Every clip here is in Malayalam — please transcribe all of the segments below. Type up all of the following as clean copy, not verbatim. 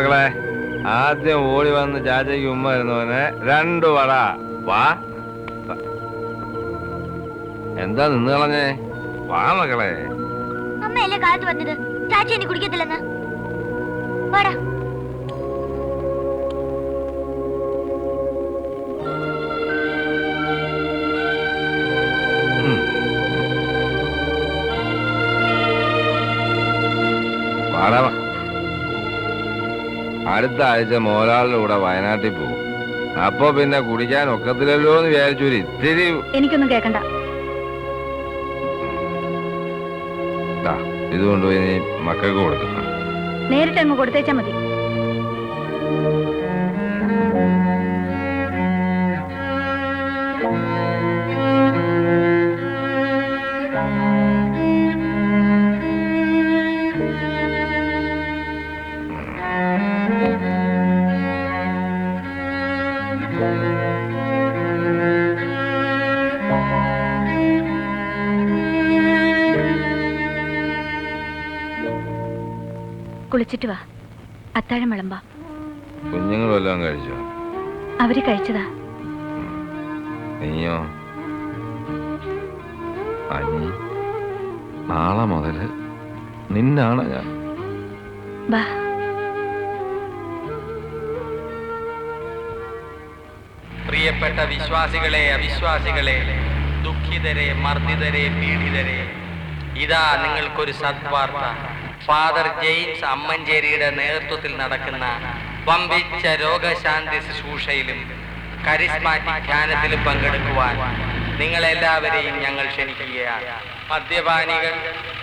മക്കളെ, ആദ്യം ഓടി വന്ന് ചാച്ചയ്ക്ക് ഉമ്മ വരുന്നവന് 2 വട. വാ. എന്താ നിന്ന് കളഞ്ഞേ? വാ മക്കളെ. അമ്മയല്ലേ കാലത്ത് വന്നത്, ചാച്ചി എന്നെ കുടിക്കത്തില്ലെന്ന്. വാടാ. അടുത്ത ആഴ്ച മോലാളിന്റെ കൂടെ വയനാട്ടിൽ പോകും. അപ്പൊ പിന്നെ കുടിക്കാൻ ഒക്കത്തില്ലല്ലോ എന്ന് വിചാരിച്ചു. ഇത്തിരി എനിക്കൊന്നും കേക്കണ്ട. ഇത് കൊണ്ടുപോയി നീ മക്കൾക്ക് കൊടുക്കണം. നേരിട്ട് അങ്ങ് കൊടുത്തേച്ചാ മതി. കുളിച്ചിട്ട് വാ, അത്താഴം വിളമ്പാം. കുഞ്ഞുങ്ങൾ വല്ലതും കഴിച്ചോ? അവര് കഴിച്ചതാ. നീയോ? അനി, നാളെ മുതല് നിന്നാണ് ഞാൻ. വാ. പ്രിയപ്പെട്ട വിശ്വാസികളെ, അവിശ്വാസികളെ, ദുഃഖിതരെ, മർദ്ദിതരെ, പീഡിതരെ, ഇതാ നിങ്ങൾക്കൊരു സദ്വാർത്ത. ഫാദർ ജെയിംസ് അമ്മഞ്ചേരിയുടെ നേതൃത്വത്തിൽ നടക്കുന്ന വമ്പിച്ച രോഗശാന്തി ശുശ്രൂഷയിലും കരിസ്മാറ്റിക് ധ്യാനത്തിലും പങ്കെടുക്കുവാൻ നിങ്ങളെല്ലാവരെയും ഞങ്ങൾ ക്ഷണിക്കുകയാണ്. മദ്യപാനികൾ,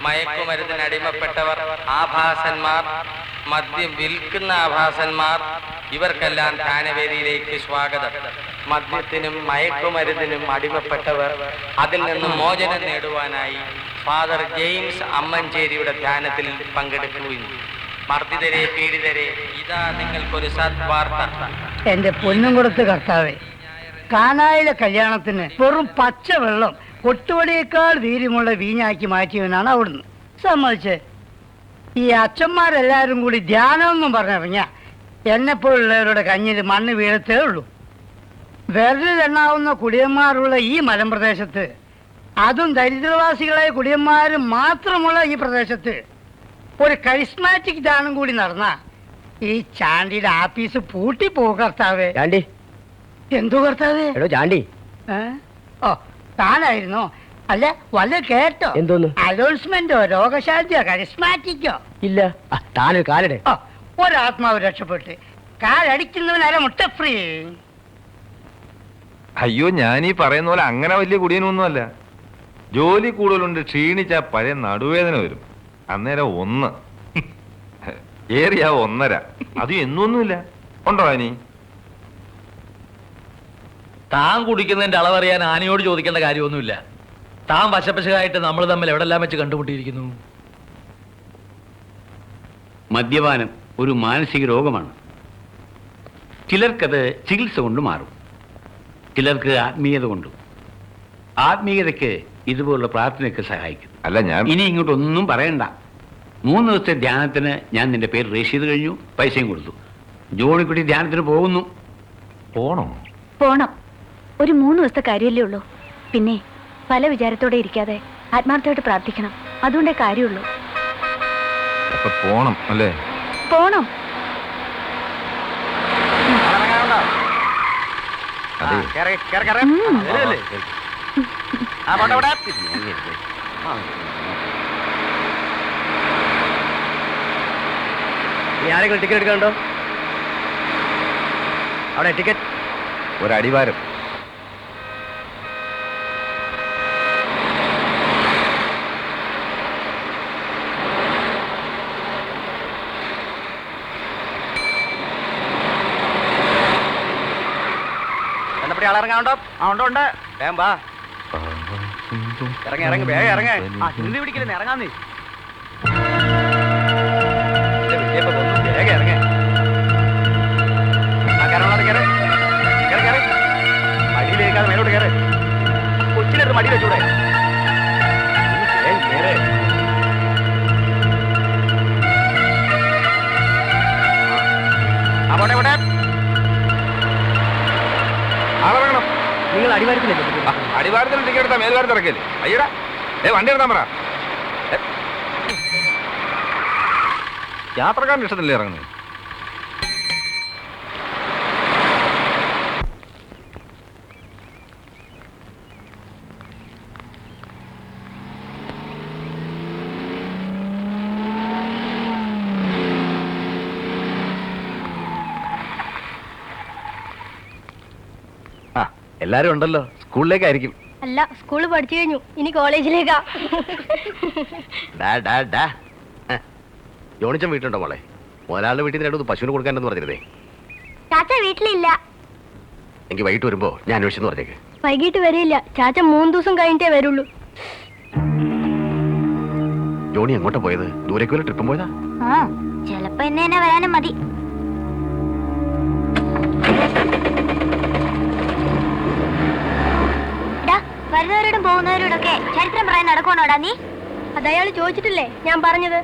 മയക്കുമരുന്നിന് അടിമപ്പെട്ടവർ, ആഭാസന്മാർ, മദ്യം വിൽക്കുന്ന ആഭാസന്മാർ, ഇവർക്കെല്ലാം ധ്യാനവേദിയിലേക്ക് സ്വാഗതം. മദ്യത്തിനും മയക്കുമരുന്നിനും അടിമപ്പെട്ടവർ അതിൽ നിന്നും മോചനം നേടുവാനായി ഫാദർ ജെയിംസ് അമ്മഞ്ചേരിയുടെ ധ്യാനത്തിൽ പങ്കെടുക്കുകയും. മർദ്ദിതരെ, പീഡിതരെ, ഇതാ നിങ്ങൾക്കൊരു സദ്വാർത്ത. എന്റെ പൊന്നും കൊടുത്ത് കർത്താവേ, കാനായിലെ കല്യാണത്തിന് വെറും പച്ചവെള്ളം കൊട്ടുവടിയേക്കാൾ വീര്യമുള്ള വീഞ്ഞാക്കി മാറ്റിയവനാണ് അവിടുന്ന്. സമ്മതിച്ച് ഈ അച്ഛന്മാരെല്ലാരും കൂടി ധ്യാനമെന്നും പറഞ്ഞിറങ്ങിയ എന്നെപ്പോലുള്ളവരുടെ കഞ്ഞിൽ മണ്ണ് വീഴത്തേ ഉള്ളൂ. വിരലിലെണ്ണാവുന്ന കുടിയന്മാരുള്ള ഈ മലമ്പ്രദേശത്ത്, അതും ദരിദ്രവാസികളായ കുടിയന്മാർ മാത്രമുള്ള ഈ പ്രദേശത്ത് ഒരു കരിസ്മാറ്റിക് ദാനം കൂടി നടന്ന ഈ ചാണ്ടിയുടെ ആഫീസ് പൂട്ടിപ്പോകും കർത്താവേ. എന്തോ കർത്താവേ? ചാണ്ടി, ഓ താനായിരുന്നോ? അല്ല വല്ല കേട്ടോ? എന്തോന്ന്? അനൗൺസ്മെന്റോ, രോഗശാന്തിയോ, കരിസ്മാറ്റിക്കോ? ഇല്ല. താനൊരു കാലടെ. ഓ, ഒരാത്മാവ് രക്ഷപ്പെട്ട് കാലടിക്കുന്നവനാര മുട്ട ഫ്രീ. അയ്യോ, ഞാനീ പറയുന്ന പോലെ അങ്ങനെ വലിയ കുടിയനൊന്നുമല്ല. ജോലി കൂടുതലുണ്ട്, ക്ഷീണിച്ച പഴയ നടുവേദന വരും. അന്നേരം 1 ഏറിയാ 1.5. അത് എന്നൊന്നുമില്ല. ഉണ്ടോ അനി? താൻ കുടിക്കുന്നതിന്റെ അളവറിയാൻ ആനയോട് ചോദിക്കേണ്ട കാര്യമൊന്നുമില്ല. താൻ വശപ്പശകായിട്ട് നമ്മൾ തമ്മിൽ എവിടെല്ലാം വെച്ച് കണ്ടുമുട്ടിയിരിക്കുന്നു. മദ്യപാനം ഒരു മാനസിക രോഗമാണ്. ചിലർക്കത് ചികിത്സ കൊണ്ട് മാറും, ചിലർക്ക് ആത്മീയത കൊണ്ടും. ആത്മീയതയ്ക്ക് ഇതുപോലുള്ള പ്രാർത്ഥനയൊക്കെ സഹായിക്കും. അല്ല, ഞാൻ ഇനി ഇങ്ങോട്ടൊന്നും പറയണ്ട. 3 ദിവസത്തെ ധ്യാനത്തിന് ഞാൻ നിന്റെ പേര് രജിസ്റ്റർ ചെയ്ത് കഴിഞ്ഞു, പൈസയും കൊടുത്തു. ജോണിക്കുട്ടി ധ്യാനത്തിന് പോകുന്നു. പോണം. ഒരു 3 ദിവസത്തെ കാര്യമല്ലേ ഉള്ളൂ. പിന്നെ പല വിചാരത്തോടെ ഇരിക്കാതെ ആത്മാർത്ഥമായിട്ട് പ്രാർത്ഥിക്കണം. അതുകൊണ്ടേ കാര്യമുള്ളൂ. പോണം അല്ലേ? പോണം. ആരെങ്കിലും ടിക്കറ്റ് എടുക്കണ്ടോ? അവിടെ ടിക്കറ്റ് ഒരടിവാരം. എന്നപ്പടി ആളിറങ്ങാണ്ടോ? ഉണ്ട്. വേഗം വാ. ഇറങ്ങി വേഗം ഇറങ്ങ. ഹിന്ദി പിടിക്കലെന്ന് ഇറങ്ങാന്നേ. വേഗം ഇറങ്ങ. കയറി മടിയിലേക്കാതെ മേലോട്ട് കയറ്. കൊച്ചിനെടുത്ത് മടി വെച്ചൂടെ? മേൽവാരം തിറക്കല്ലേ? അയ്യടാ, വണ്ടി എടുത്താൻ പറ. യാത്രക്കാരൻ്റെ ഇഷ്ടത്തില്ലേ ഇറങ്ങുന്നത്? എല്ലാരും ഉണ്ടല്ലോ, സ്കൂളിലേക്കായിരിക്കും. അല്ല, സ്കൂളിൽ പഠിച്ചു കഴിഞ്ഞു, ഇനി കോളേജിലേക്കാ. ജോണിച്ചൻ വീട്ടിലുണ്ടോ മോളെ? മുതലാളുടെ വീട്ടിൽ നിന്ന് 2 പശുവിന് കൊടുക്കാനെന്ന് പറഞ്ഞിരുന്നേ. ചാച്ച വീട്ടിലില്ല. എനിക്ക് വൈകിട്ട് വരുമ്പോ ഞാൻ അന്വേഷിച്ചെന്ന് പറഞ്ഞേക്ക്. വൈകിട്ട് വരില്ല, ചാച്ച 3 ദിവസം കഴിഞ്ഞിട്ടേ വരുള്ളൂ. ജോണി എങ്ങോട്ടാ പോയത്? ദൂരേക്ക് വല്ല ട്രിപ്പും പോയതാ? ചെലപ്പോ എന്നെ തന്നെ വരാനും മതി. വരുന്നവരോടും പോകുന്നവരോടൊക്കെ ചരിത്രം പറയാൻ നടക്കണോടാ നീ? അതയാള് ചോദിച്ചിട്ടില്ലേ ഞാൻ പറഞ്ഞത്?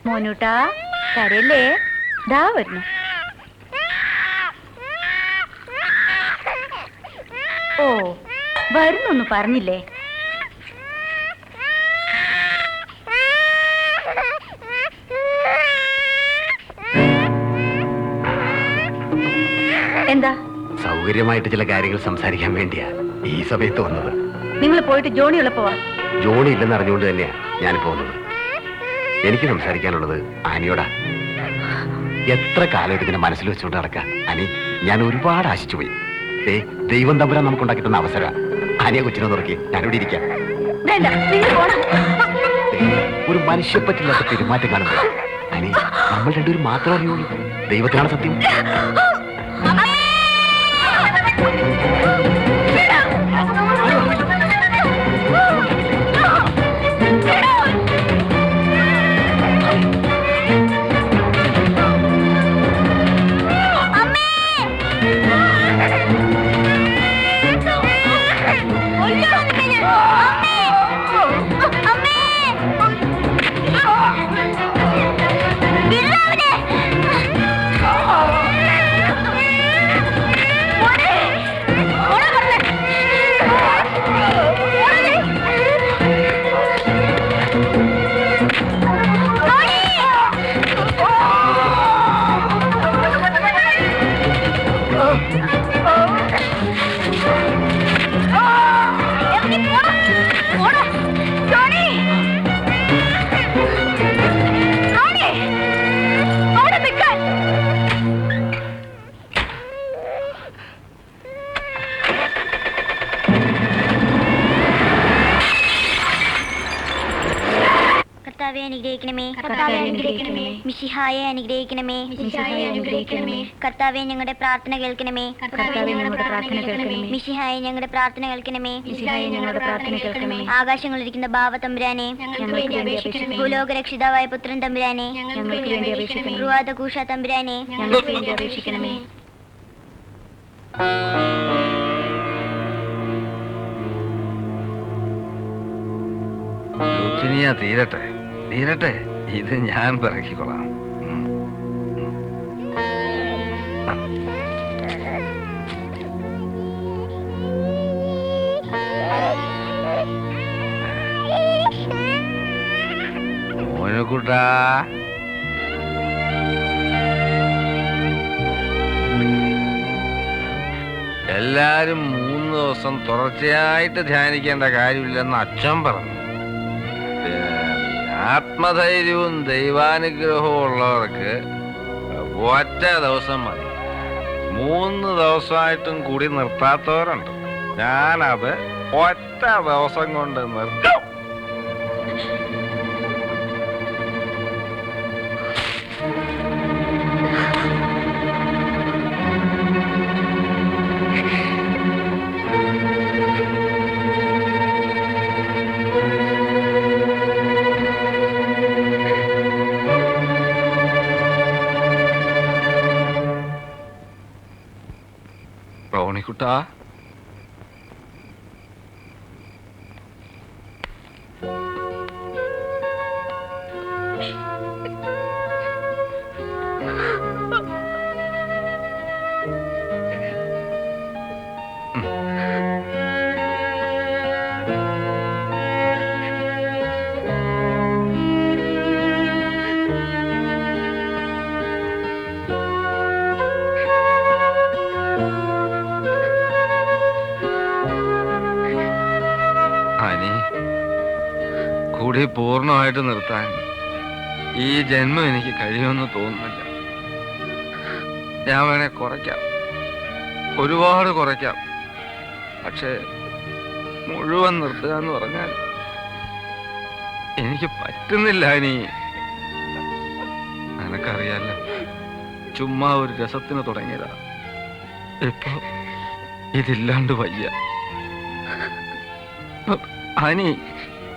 മോനൂട്ടാ, കരയല്ലേ? ദാ വരുന്നു. ഓ, വരുന്നൊന്ന് പറഞ്ഞില്ലേ? എന്താ? സൗകര്യമായിട്ട് ചില കാര്യങ്ങൾ സംസാരിക്കാൻ വേണ്ടിയാ ഈ സമയത്ത് വന്നത്. നിങ്ങൾ പോയിട്ട് ജോണി ഉള്ളപ്പോ? ജോണി ഇല്ലെന്ന് അറിഞ്ഞുകൊണ്ട് തന്നെയാ ഞാനിപ്പോ വന്നത്. എനിക്ക് സംസാരിക്കാനുള്ളത് ആനിയോടാ. എത്ര കാലമായിട്ട് ഇതിനെ മനസ്സിൽ വെച്ചുകൊണ്ട് നടക്കാം അനി. ഞാൻ ഒരുപാട് ആശിച്ചു പോയി. ദൈവം തമ്പുരാൻ നമുക്കുണ്ടാക്കി തന്ന അവസരം. ആനിയെ കൊച്ചിനെ തുറക്കി ഞാനിവിടെ ഇരിക്കാം. ഒരു മനുഷ്യപ്പറ്റില്ലാത്ത പെരുമാറ്റം കാണുമ്പോൾ അനി, നമ്മൾ രണ്ടുപേരും മാത്രം അറിയുള്ളൂ. ദൈവത്തിനാണ് സത്യം. മിശിഹായെ അനുഗ്രഹിക്കണമേ. കർത്താവേ ഞങ്ങളുടെ പ്രാർത്ഥന കേൾക്കണമേ. മിശിഹായെ ഞങ്ങളുടെ പ്രാർത്ഥന കേൾക്കണമേ. ആകാശങ്ങളിരിക്കുന്ന ബാവ തമ്പുരാനെ, ഭൂലോക രക്ഷിതാവായ പുത്രൻ തമ്പുരാനെ, റുവാദകൂഷ തമ്പുരാനെ, തീരട്ടെ തീരട്ടെ, ഇത് ഞാൻ പിറക്കിക്കൊള്ളാം. മോനുകുട്ടാ, എല്ലാരും 3 ദിവസം തുടർച്ചയായിട്ട് ധ്യാനിക്കേണ്ട കാര്യമില്ലെന്ന് അച്ഛൻ പറഞ്ഞു. ആത്മധൈര്യവും ദൈവാനുഗ്രഹവും ഉള്ളവർക്ക് ഒറ്റ ദിവസം മതി. 3 ദിവസമായിട്ടും കൂടി നിർത്താത്തവരുണ്ട്. ഞാനത് ഒറ്റ ദിവസം കൊണ്ട് നിർത്തും. വാ. അനി കൂടി പൂർണ്ണമായിട്ട് നിർത്താൻ ഈ ജന്മം എനിക്ക് കഴിയുമെന്ന് തോന്നുന്നില്ല. ഞാൻ വേണേ കുറയ്ക്കാം, ഒരുപാട് കുറയ്ക്കാം. പക്ഷേ മുഴുവൻ നിർത്തുക എന്ന് പറഞ്ഞാൽ എനിക്ക് പറ്റുന്നില്ല. അനി എനക്കറിയാലോ, ചുമ്മാ ഒരു രസത്തിന് തുടങ്ങിയതാ. ഇപ്പൊ ഇതില്ലാണ്ട് വയ്യ. ആനി,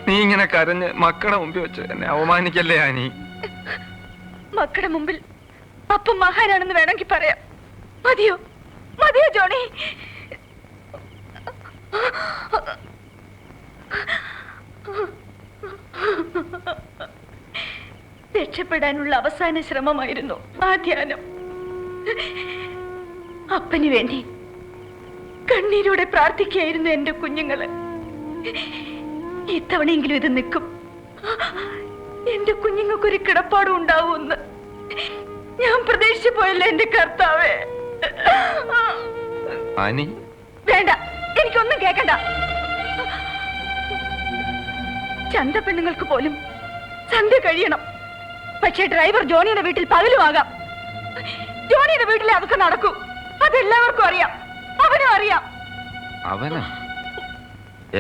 നീ ഇങ്ങനെ കരഞ്ഞ് മക്കളുടെ മുമ്പിൽ വെച്ച് എന്നെ അവമാനിക്കല്ലേ ആനി? മക്കളുടെ മുമ്പിൽ അപ്പം മഹാനാണെന്ന് വേണമെങ്കിൽ പറയാം. മതിയോ മതിയോ ജോണി? രക്ഷപ്പെടാനുള്ള അവസാന ശ്രമമായിരുന്നു ആ ധ്യാനം. അപ്പന് വേണ്ടി കണ്ണീരോടെ പ്രാർത്ഥിക്കുകയായിരുന്നു എന്റെ കുഞ്ഞുങ്ങള്. ഇത്തവണയെങ്കിലും ഇത് നിൽക്കും, എന്റെ കുഞ്ഞുങ്ങൾക്കൊരു കിടപ്പാടും ഉണ്ടാവുമെന്ന് ഞാൻ പ്രതീക്ഷിച്ചു പോയല്ലേ എന്റെ കർത്താവേ. വേണ്ട, എനിക്കൊന്നും കേക്കണ്ട. ചന്ത പെണ്ണുങ്ങൾക്ക് പോലും സന്ധ്യ കഴിയണം. പക്ഷേ ഡ്രൈവർ ജോണിയുടെ വീട്ടിൽ പകലുമാകാം. ജോണിയുടെ വീട്ടിലെ അതൊക്കെ നടക്കൂ, അതെല്ലാവർക്കും അറിയാം, അവനും അറിയാം. അവനോ?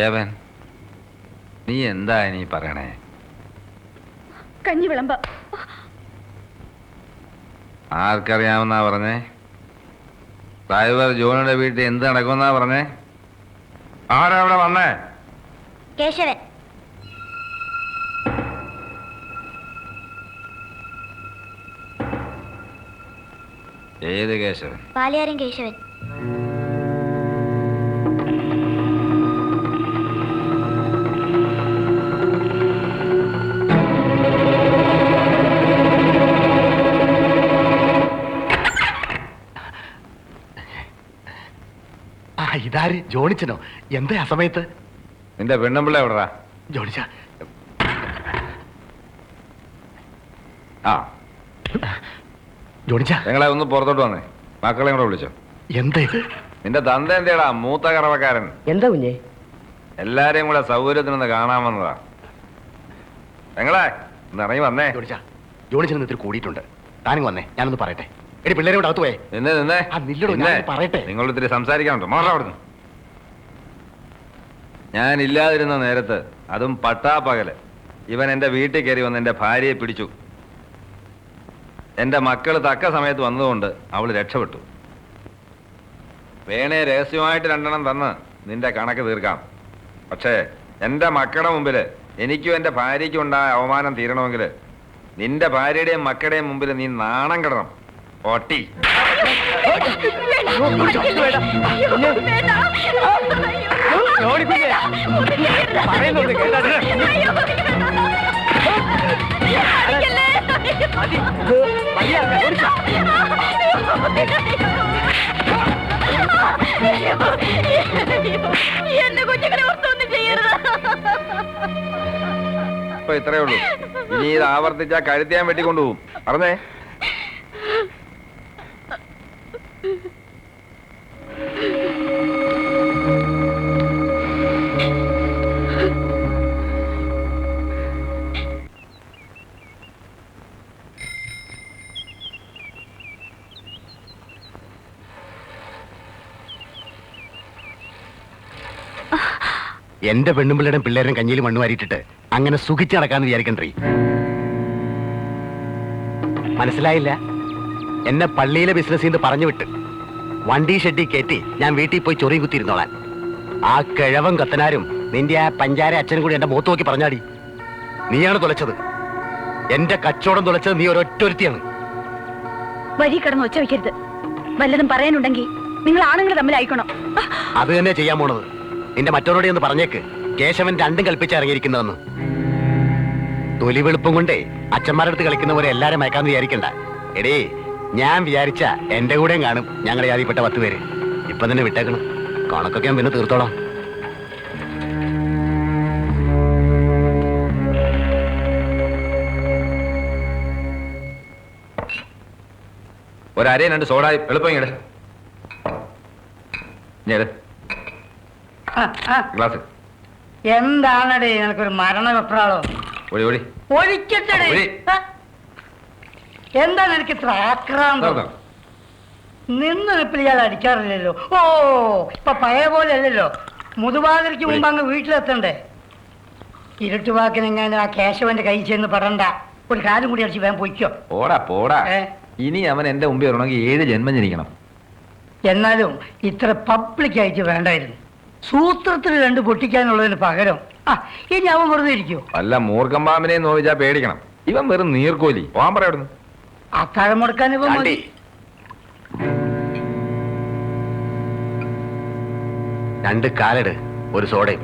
ഏവൻ? നീ എന്താ നീ പറയണേ? കഞ്ഞി വിളമ്പ. ആർക്കറിയാമെന്നാ പറഞ്ഞേ? ഡ്രൈവർ ജോണിയുടെ വീട്ടിൽ എന്ത് നടക്കുമെന്നാ പറഞ്ഞേ? ആരാ അവിടെ വന്നേ? കേശവൻ. ഏത് കേശവൻ? പാലിയാരൻ കേശവൻ. ഇതാര്? ജോണിച്ചനോ? എന്താ ആ സമയത്ത്? നിന്റെ പെണ്ണുമ്പിള്ള എവിടാ? ജോണിച്ച, ആ ജോണിച്ച, ഞങ്ങളെ ഒന്ന് പുറത്തോട്ട് വന്നേ. മക്കളെ കൂടെ വിളിച്ചോ. എന്താ ഇത്? നിന്റെ തന്ത എന്തേടാ? മൂത്ത കറവക്കാരൻ. എന്താ കുഞ്ഞേ? എല്ലാരെയും കൂടെ സൗകര്യത്തിനൊന്ന് കാണാൻ വന്നതാ. ഞങ്ങളെ ഇറങ്ങി വന്നേ. ജോണിച്ച, ജോണിച്ചൻ ഇത്തിരി കൂടിയിട്ടുണ്ട്. താനും വന്നേ, ഞാനൊന്ന് പറയട്ടെ. എടി പിള്ളേരെ കൂടെ അകത്ത് പോയേ. നിന്നേ പറയട്ടെ. നിങ്ങൾ ഇത്തിരി സംസാരിക്കാനുണ്ടോ? മാറാ അവിടുന്ന്. ഞാൻ ഇല്ലാതിരുന്ന നേരത്ത്, അതും പട്ടാപ്പകല്, ഇവൻ എന്റെ വീട്ടിൽ കയറി വന്ന് എന്റെ ഭാര്യയെ പിടിച്ചു. എന്റെ മക്കള് തക്ക സമയത്ത് വന്നതുകൊണ്ട് അവള് രക്ഷപ്പെട്ടു. വേണേ രഹസ്യമായിട്ട് 2 എണ്ണം തന്ന് നിന്റെ കണക്ക് തീർക്കാം. പക്ഷേ എന്റെ മക്കളുടെ മുമ്പില് എനിക്കും എന്റെ ഭാര്യയ്ക്കും ഉണ്ടായ അവമാനം തീരണമെങ്കിൽ നിന്റെ ഭാര്യയുടെയും മക്കളുടെയും മുമ്പിൽ നീ നാണം കിടണം. ഓട്ടി. എന്റെ കുഞ്ഞുങ്ങളെ ഓർത്തൊന്നും ചെയ്യരുത്. ഇപ്പൊ ഇത്രയേ ഉള്ളൂ. ഇനി ഇത് ആവർത്തിച്ചാ കഴുത്തിയാൻ വെട്ടിക്കൊണ്ടുപോകും. പറഞ്ഞേ. എന്റെ പെണ്ണുമ്പിള്ളയുടെ പിള്ളേരും കഞ്ഞിയിൽ മണ്ണ് വാരിയിട്ടിട്ട് അങ്ങനെ സുഖിച്ച് നടക്കാന്ന് വിചാരിക്കണ്ടേ? മനസ്സിലായില്ല? എന്നെ പള്ളിയിലെ ബിസിനസ് ചെയ്ത് പറഞ്ഞു വിട്ട് വണ്ടി ഷെഡി കയറ്റി ഞാൻ വീട്ടിൽ പോയി ചൊറിയും കുത്തിയിരുന്നോളാൻ. ആ കിഴവൻ കത്തനാരും നിന്റെ ആ പഞ്ചാര അച്ഛനും കൂടി എന്റെ മുഖത്ത് നോക്കി പറഞ്ഞാടി. നീയാണ് തുലച്ചത്. എന്റെ കച്ചവടം തുലച്ചത് നീ ഒരൊറ്റൊരുത്തിയാണ്. വഴി കിടന്ന് ഒച്ച വയ്ക്കരുത്. വല്ലതും പറയാനുണ്ടെങ്കിൽ നിങ്ങൾ ആണുങ്ങൾ തമ്മിലായിക്കണം. അത് തന്നെ ചെയ്യാൻ പോണത്. നിന്റെ മറ്റവരോടെ ഒന്ന് പറഞ്ഞേക്ക്, കേശവൻ രണ്ടും കൽപ്പിച്ചിറങ്ങിയിരിക്കുന്നതെന്ന്. തൊലി വെളുപ്പും കൊണ്ടേ അച്ഛന്മാരുടെ അടുത്ത് കളിക്കുന്ന പോലെ എല്ലാരും മയക്കാന്ന് വിചാരിക്കണ്ട. എടേ, ഞാൻ വിചാരിച്ച എന്റെ കൂടെയും കാണും ഞങ്ങളെ ജാതിപ്പെട്ട 10 പേര്. ഇപ്പൊ തന്നെ വിട്ടേക്കണം, കണക്കൊക്കെ ഞാൻ പിന്നെ തീർത്തോളാം. ഒരരയും 2 സോഡായി എളുപ്പം ഇങ്ങട്. ഗ്ലാസ് എന്താണടേ നിനക്കൊരു മരണ വെപ്രാളോ? ഒഴി ഒഴി ഒഴിക്കട്ടെ. എന്താ നിനക്ക് ഇത്ര ആക്രാന്തം? നിന്ന് നിപ്പിൽ ഇയാൾ അടിക്കാറില്ലല്ലോ. ഓ, ഇപ്പൊ പഴയ പോലെ അല്ലല്ലോ. മുതുവാതിരിക്ക് മുമ്പ് അങ്ങ് വീട്ടിലെത്തണ്ടേ? ഇരുട്ടുവാക്കിനെങ്ങനെ ആ കേശവന്റെ കൈ ചെന്ന് പെടണ്ട. ഒരു കാലും കൂടി അടിച്ച് വേഗം പൊയ്ക്കോ. പോടാ പോടാ. ഇനി അവൻ എന്റെ മുമ്പിൽ വരണമെങ്കിൽ 7 ജന്മം ജനിക്കണം. എന്നാലും ഇത്ര പബ്ലിക് ആയിട്ട് വേണ്ടായിരുന്നു. സൂത്രത്തിൽ 2 പൊട്ടിക്കാനുള്ളതിന് പകരം ഇനി അവൻ വെറുതെ ഇരിക്കോ? അല്ല, മൂർഖമ്പാമ്പിനെ നോവിച്ചാ പേടിക്കണം. ഇവൻ വെറും നീർക്കോലി. പോകാൻ പറയായിരുന്നു. അത്താഴം മുടക്കാൻ ഇവൻ മതി. 2 കാലട്, ഒരു സോഡയും.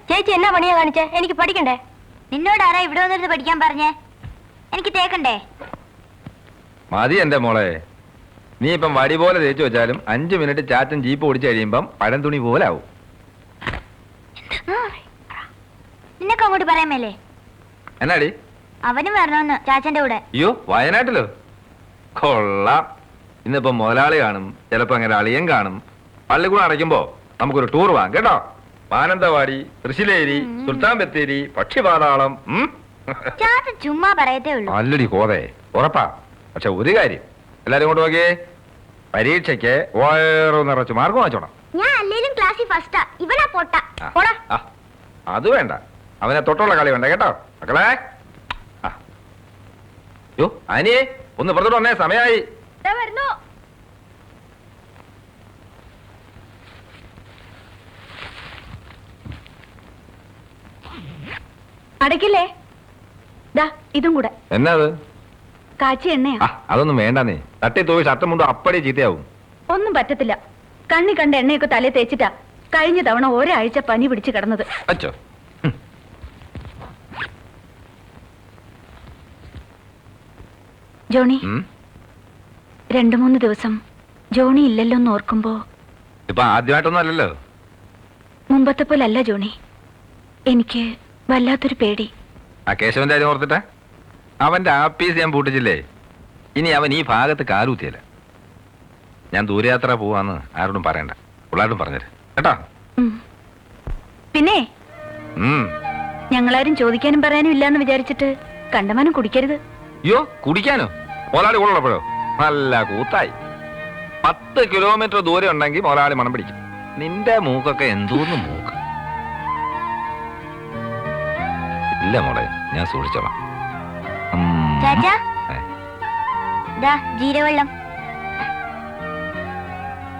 ചേച്ചി എന്നാ പണിയാ കാണിച്ചേ? എനിക്ക് പഠിക്കണ്ടേ? നിന്നോട് ആരാ ഇവിടെ വന്നിരുന്ന് പഠിക്കാൻ പറഞ്ഞേ? എനിക്ക് തേക്കണ്ടേ? മതി എന്റെ മോളെ. നീ ഇപ്പം വടി പോലെ തേച്ചു വെച്ചാലും 5 മിനിറ്റ് ചാച്ചൻ ജീപ്പ് ഓടിച്ചു കഴിയുമ്പം പഴം തുണി പോലെ ആവും. നിനക്ക് അങ്ങോട്ട് പറയാൻ മേലേ? എന്നാടി? അവനും വരണമെന്ന് ചാച്ചന്റെ കൂടെ. അയ്യോ, വയനാട്ടിലോ? കൊള്ളാം. ഇന്നിപ്പോ മുതലാളി കാണും, ചിലപ്പോ അങ്ങനെ അളിയൻ കാണും. പള്ളിക്കൂടം അടയ്ക്കുമ്പോ നമുക്കൊരു ടൂർ പോവാം കേട്ടോ. മാനന്തവാടി, തൃശ്ശിലേരി, സുൽത്താൻ ബത്തേരി, പക്ഷിപാതാളം. ചാച്ചൻ ചുമ്മാ പറയത്തേ ഉള്ളൂ. നല്ലൊടി കോതേ, ഉറപ്പാ. പക്ഷെ ഒരു കാര്യം, എല്ലാരും കൊണ്ട് നോക്കിയേ, പരീക്ഷയ്ക്ക് വയറു നിറച്ച് മാർക്ക് വാങ്ങിച്ചോണം. ഞാൻ അല്ലേലും ക്ലാസ്സിൽ ഫസ്റ്റാ. ഇവനാ പൊട്ട. അത് വേണ്ട, അവനെ തൊട്ടുള്ള കളി വേണ്ട കേട്ടോ മക്കളെ. യോ ആനിയെ, ഒന്ന് പുറത്തോട്ട് വന്നേ, സമയായി. വരുന്നു. അടയ്ക്കില്ലേ? ദാ ഇതും കൂടെ. എന്നാ അത്? കാച്ചിയ എണ്ണയാ. അതൊന്നും വേണ്ട. നീ തട്ടി തൂവി ഷർട്ടും മുണ്ടും അപ്പടി ചീത്തയാവും. ഒന്നും പറ്റത്തില്ല. കണ്ണി കണ്ട എണ്ണയൊക്കെ തലേ തേച്ചിട്ടാ കഴിഞ്ഞ തവണ ഒരാഴ്ച പനി പിടിച്ച് കിടന്നത്. അച്ചോ, ജോണി, 2-3 ദിവസം ജോണി ഇല്ലല്ലോ എന്ന് ഓർക്കുമ്പോ. ഇപ്പൊ ആദ്യമായിട്ടൊന്നും അല്ലല്ലോ. മുമ്പത്തെ പോലെ അല്ല ജോണി. എനിക്ക് വല്ലാത്തൊരു പേടി. ആ കേശവന്റെ കാര്യം ഓർത്തിട്ടെ. അവന്റെ ആപ്പീസ് ഞാൻ പൂട്ടിച്ചില്ലേ. ഇനി അവൻ ഈ ഭാഗത്ത് കാലൂത്തിയല്ല. ഞാൻ ദൂരയാത്ര പോവാന്ന് ആരോടും പറയണ്ട. പിള്ളേരോടും പറഞ്ഞത് കേട്ടോ. പിന്നെ ഞങ്ങളാരും ചോദിക്കാനും പറയാനും ഇല്ലാന്ന് വിചാരിച്ചിട്ട് കണ്ടമാനം കുടിക്കരുത്. അയ്യോ, കുടിക്കാനോ? മുതലാളി കൊള്ളപ്പോഴോ? നല്ല കൂത്തായി. 10 കിലോമീറ്റർ ദൂരം ഉണ്ടെങ്കിൽ മുതലാളി മണം പിടിക്കും. നിന്റെ മൂക്കൊക്കെ എന്തോന്ന് മൂക്ക്. ഇല്ല മോളെ, ഞാൻ സൂക്ഷിച്ചോളാം. ജീരവെള്ളം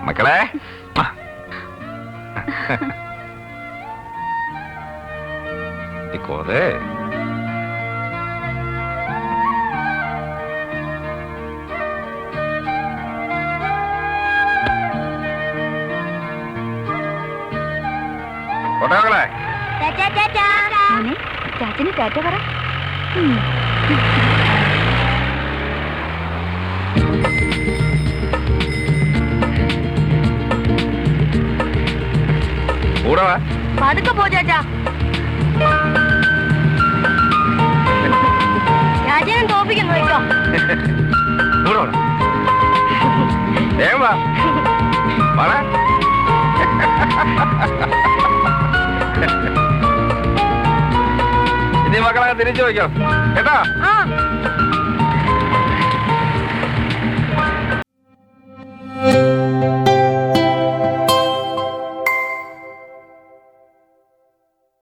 മക്കളെ. കോതേ, മക്കളെ. ചാച്ചന് ടാറ്റ പറ. കൂടെ വാ. പതുക്കെ പോ ചാച്ചാ. രാജനും തോപ്പിക്കുന്നു നോക്കോ. കൂടെ വാ. വേഗം വാ. വാടാ. ഇനി മക്കളെ തിരിച്ചു വയ്ക്കാം കേട്ടോ.